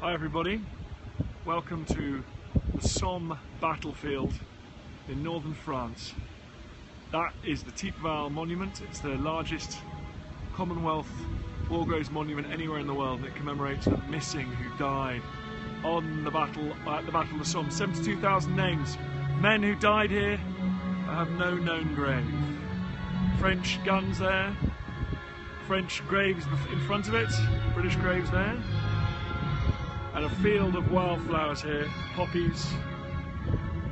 Hi everybody, welcome to the Somme battlefield in northern France. That is the Thiepval monument. It's the largest Commonwealth war graves monument anywhere in the world, and it commemorates the missing who died on the battle at the Battle of the Somme. 72,000 names, men who died here have no known grave. French guns there, French graves in front of it, British graves there. And a field of wildflowers here, poppies.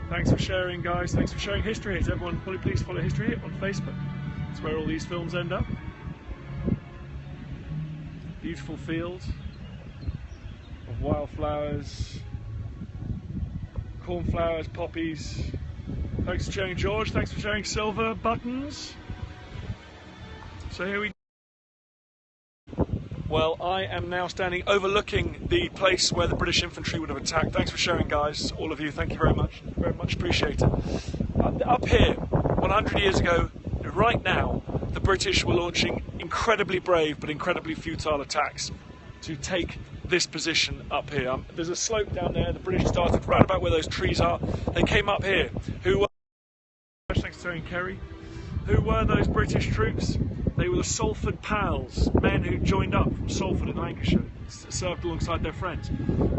Thanks for sharing, guys. Thanks for sharing History Hit. Everyone, please follow History Hit on Facebook. That's where all these films end up. Beautiful field of wildflowers, cornflowers, poppies. Thanks for sharing, George. Thanks for sharing silver buttons. So here we go. Well, I am now standing overlooking the place where the British infantry would have attacked. Thanks for sharing, guys, all of you. Thank you very much appreciated. Up here, 100 years ago, right now, the British were launching incredibly brave but incredibly futile attacks to take this position up here. There's a slope down there. The British started right about where those trees are. They came up here. Thanks to Terry and Kerry. Who were those British troops? They were the Salford Pals, men who joined up from Salford in Lancashire, served alongside their friends.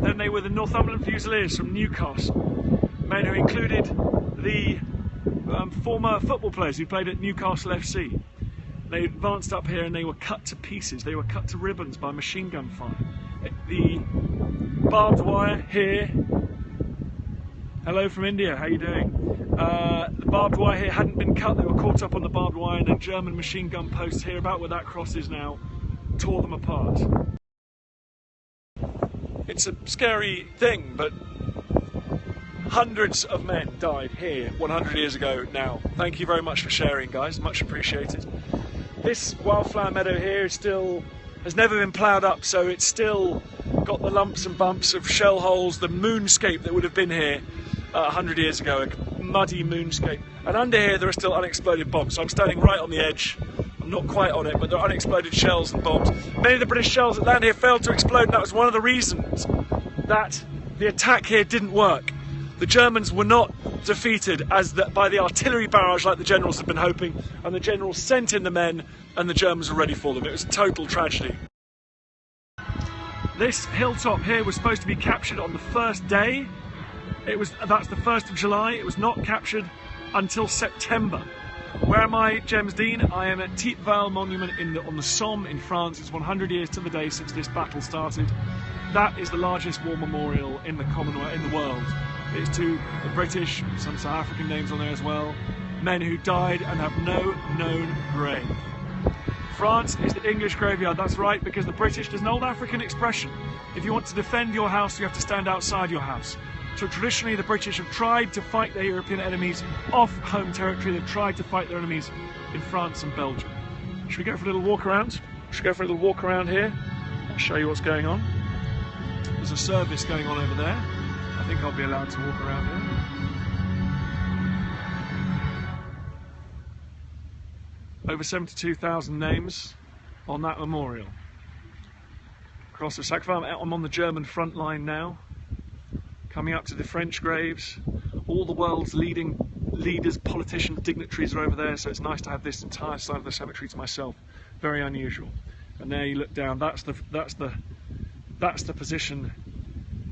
Then they were the Northumberland Fusiliers from Newcastle, men who included the former football players who played at Newcastle FC. They advanced up here and they were cut to pieces, they were cut to ribbons by machine gun fire. The barbed wire here, hello from India, how you doing? The barbed wire here hadn't been cut, they were caught up on the barbed wire, and a German machine gun post here, about where that cross is now, tore them apart. It's a scary thing, but hundreds of men died here 100 years ago now. Thank you very much for sharing, guys, much appreciated. This wildflower meadow here has never been ploughed up, so it's still got the lumps and bumps of shell holes, the moonscape that would have been here 100 years ago, a muddy moonscape. And under here there are still unexploded bombs, so I'm standing right on the edge. I'm not quite on it, but there are unexploded shells and bombs. Many of the British shells that land here failed to explode, and that was one of the reasons that the attack here didn't work. The Germans were not defeated by the artillery barrage like the generals had been hoping, and the generals sent in the men and the Germans were ready for them. It was a total tragedy. This hilltop here was supposed to be captured on the first day. That's the 1st of July. It was not captured until September. Where am I, James Dean? I am at Thiepval monument on the Somme in France. It's 100 years to the day since this battle started. That is the largest war memorial in the Commonwealth, in the world. It's to the British, some South African names on there as well, men who died and have no known grave. France is the English graveyard, that's right, because the British, there's an old African expression. If you want to defend your house, you have to stand outside your house. So traditionally the British have tried to fight their European enemies off home territory. They've tried to fight their enemies in France and Belgium. Should we go for a little walk around? Should we go for a little walk around here? I'll show you what's going on. There's a service going on over there. I think I'll be allowed to walk around here. Over 72,000 names on that memorial. Across the sacrifice, I'm on the German front line now. Coming up to the French graves. All the world's leading leaders, politicians, dignitaries are over there, so it's nice to have this entire side of the cemetery to myself. Very unusual. And there you look down, that's the position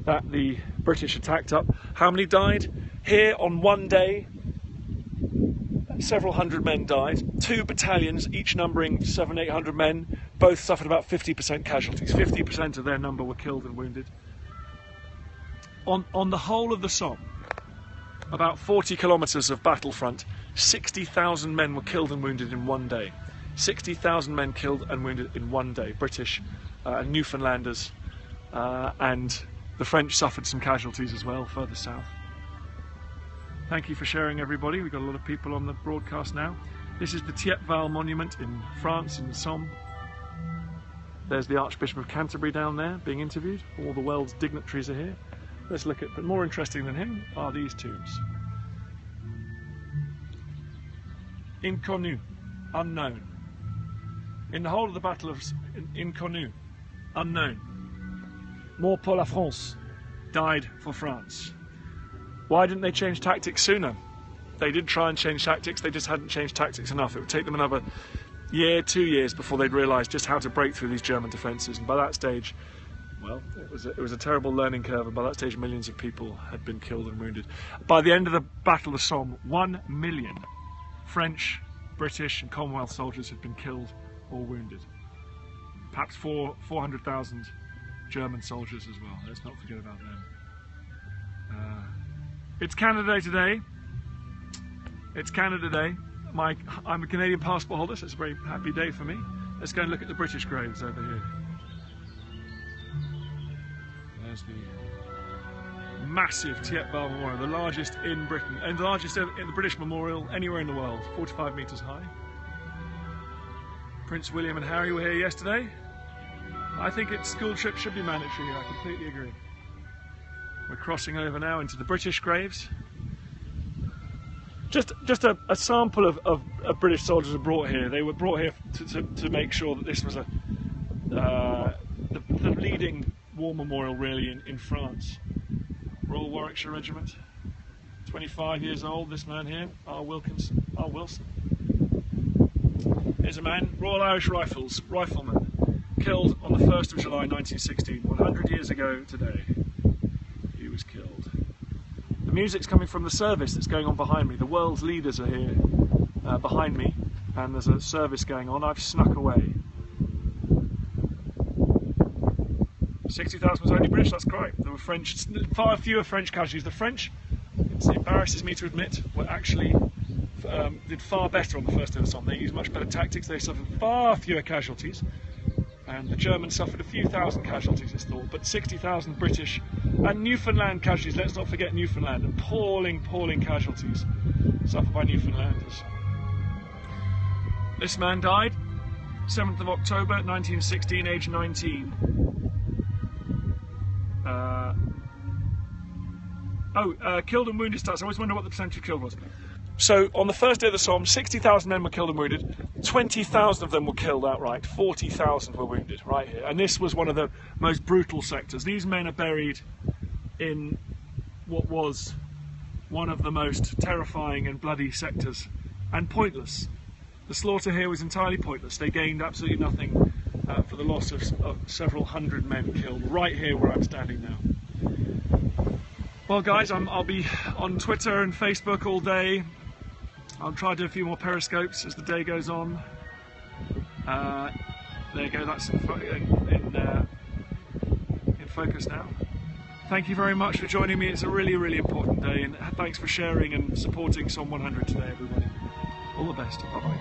that the British attacked up. How many died? Here on one day, several hundred men died. 2 battalions, each numbering 700-800 men, both suffered about 50% casualties. 50% of their number were killed and wounded. On the whole of the Somme, about 40 kilometres of battlefront, 60,000 men were killed and wounded in one day. 60,000 men killed and wounded in one day. British and Newfoundlanders, and the French suffered some casualties as well further south. Thank you for sharing, everybody. We've got a lot of people on the broadcast now. This is the Thiepval monument in France, in Somme. There's the Archbishop of Canterbury down there being interviewed. All the world's dignitaries are here. Let's look at, but more interesting than him are these tombs. Inconnu, unknown. In the whole of the Battle of Inconnu, unknown. More pour la France, died for France. Why didn't they change tactics sooner? They did try and change tactics, they just hadn't changed tactics enough. It would take them another year, 2 years before they'd realise just how to break through these German defences. And by that stage, well, it was a terrible learning curve, and by that stage millions of people had been killed and wounded. By the end of the Battle of Somme, 1 million French, British and Commonwealth soldiers had been killed or wounded. Perhaps 400,000 German soldiers as well. Let's not forget about them. It's Canada Day today. It's Canada Day. I'm a Canadian passport holder, so it's a very happy day for me. Let's go and look at the British graves over here. There's the massive Thiepval Memorial, the largest in Britain, and the largest in the British memorial anywhere in the world, 45 metres high. Prince William and Harry were here yesterday. I think school trips should be mandatory, I completely agree. We're crossing over now into the British graves. Just a sample of British soldiers were brought here. They were brought here to make sure that this was the leading war memorial really in France. Royal Warwickshire Regiment, 25 years old, this man here, R. Wilson. Here's a man, Royal Irish Rifles, rifleman, killed on the 1st of July 1916, 100 years ago today. He was killed. The music's coming from the service that's going on behind me. The world's leaders are here behind me, and there's a service going on. I've snuck away. 60,000 was only British, that's correct. There were far fewer French casualties. The French, it embarrasses me to admit, were actually did far better on the first day of the Somme. They used much better tactics, they suffered far fewer casualties, and the Germans suffered a few thousand casualties, it's thought, but 60,000 British and Newfoundland casualties. Let's not forget Newfoundland, appalling casualties suffered by Newfoundlanders. This man died 7th of October 1916, age 19. Killed and wounded stats. I always wonder what the percentage of killed was. So on the first day of the Somme, 60,000 men were killed and wounded. 20,000 of them were killed outright. 40,000 were wounded right here. And this was one of the most brutal sectors. These men are buried in what was one of the most terrifying and bloody sectors, and pointless. The slaughter here was entirely pointless. They gained absolutely nothing for the loss of several hundred men killed right here where I'm standing now. Well guys, I'll be on Twitter and Facebook all day. I'll try to do a few more periscopes as the day goes on. There you go, that's in focus now. Thank you very much for joining me. It's a really important day, and thanks for sharing and supporting Somme 100 today, everybody. All the best. Bye bye.